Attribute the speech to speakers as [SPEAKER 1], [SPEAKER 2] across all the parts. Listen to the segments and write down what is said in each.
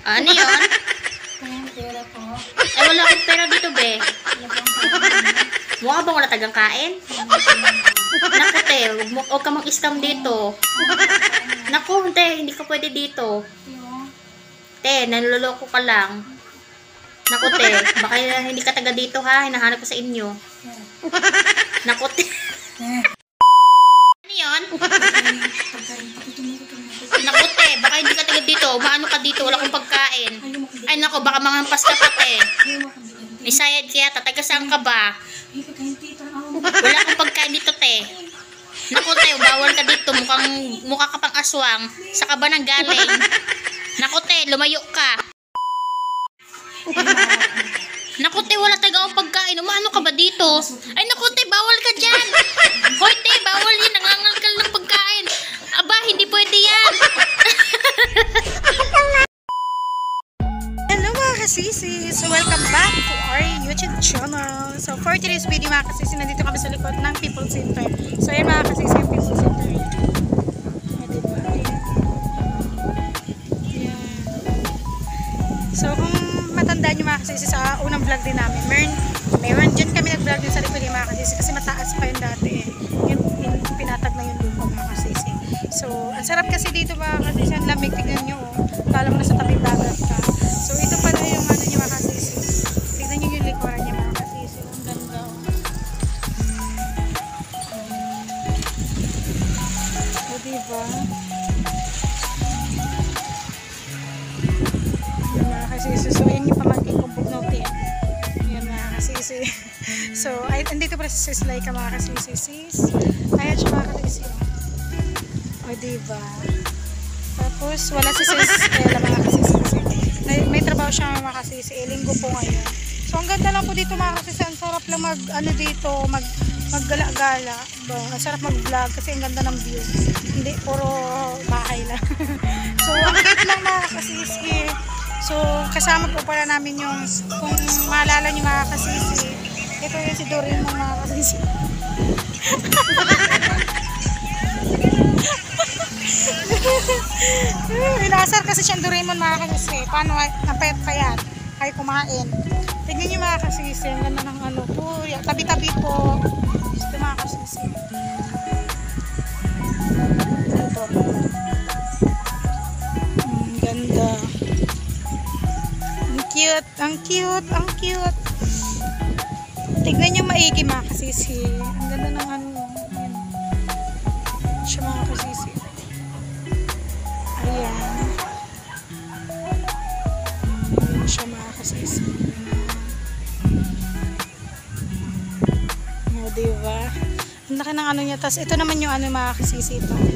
[SPEAKER 1] Ano yun?
[SPEAKER 2] Kaya pera po.
[SPEAKER 1] Ay, wala akong pera dito, be. Mukha bang wala tagang kain? Naku, te. Huwag ka mag-scam dito. Naku, te. Hindi ka pwede dito. Te, nanloloko ka lang. Naku, te. Baka hindi ka taga dito, ha? Hinahanap ko sa inyo. Naku, te. Ano yun? Naku, te. Baka hindi ka taga dito. Maano ka dito? Wala kong pagkain. Ay, naku. Baka manghampas ka pa, te. May sayad kaya. Taga saan ka ba? Wala akong pagkain dito, te. Naku, te. Bawal ka dito. Mukha ka pang aswang. Sa ka ba nang galing? Naku, te. Lumayo ka. Naku, te. Wala taga akong pagkain. Umano ka ba dito? Ay, naku, te. Bawal ka dyan. Hoy, te. Bawal yan. Nangangalkal ng pagkain. Aba, hindi pwede yan.
[SPEAKER 2] Hello mga kasisi! So welcome back to our YouTube channel. So for today's video mga kasisi, nandito kami sa likod ng People Center. So ayan mga kasisi yung People Center. Ayan. So kung matandaan nyo mga kasisi sa unang vlog din namin, meron dyan kami nag-vlog din sa likod yung mga kasisi kasi mataas pa yun dati eh. Yung pinatag na yung lupa mga kasisi. So ang sarap kasi dito mga kasisi, ang lamig, tignan nyo oh. Kala mo na sa tabing dagat ka. So ito pala yung ano niya mga kasisi. Tignan nyo yung likuran niya mga kasisi. Ang ganda oh. O diba? Yan mga kasisi. So yan yung pamangkin kong bugnotin. Yan mga kasisi. So ay, andito pala si Sis Laika mga kasisi. Sis. Ayan siya mga kasisi. O diba? Tapos wala si Sis Ella mga kasisi. May trabaho siya mga kasisi, linggo po ngayon. So ang ganda lang po dito mga kasisi, ang sarap lang maggala-gala. Ang sarap mag-vlog kasi ang ganda ng view. Hindi puro bahay lang. So ang cute lang mga kasisi. So kasama po pala namin yung, kung maalala nyo mga kasisi, ito yung si Doreen mga kasisi. Inasar kasi siyang Doraemon mga kasisi. Paano ang payat-payat ay kumain. Tignan nyo mga kasisi. Ang ganda ng ano po. Tabi-tabi po. Ito mga kasisi. Ito. Ang ganda. Ang cute. Ang cute. Ang cute. Tignan nyo maigi mga kasisi. Ang ganda ng ano. Ayan. Siya mga kasisi. Ayan. Ayan siya mga kasisi. O, diba? Ang laki ng ano niya. Tapos ito naman yung ano mga kasisi ito. Ang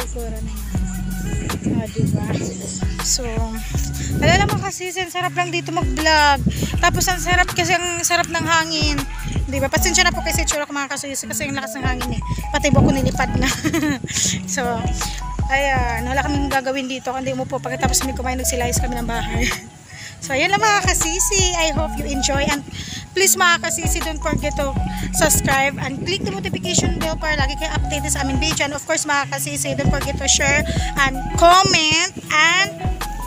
[SPEAKER 2] dekora na yan. O, diba? So, alala mga kasisi, ang sarap lang dito mag-vlog. Tapos ang sarap kasi ang sarap ng hangin. Diba? Pasensya na po kasi itsura ko mga kasisi kasi yung lakas ng hangin eh. Pati buhok ko nilipad na. So, ayan. Wala kaming gagawin dito. Kundi mo po pagkatapos kami kumain, nagsilayas kami ng bahay. So, ayan lang mga kasisi. I hope you enjoy. And please mga kasisi, don't forget to subscribe and click the notification bell para lagi kayo updated sa aming video. And of course mga kasisi, don't forget to share and comment and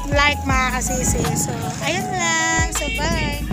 [SPEAKER 2] like mga kasisi. So, ayan lang. So, bye!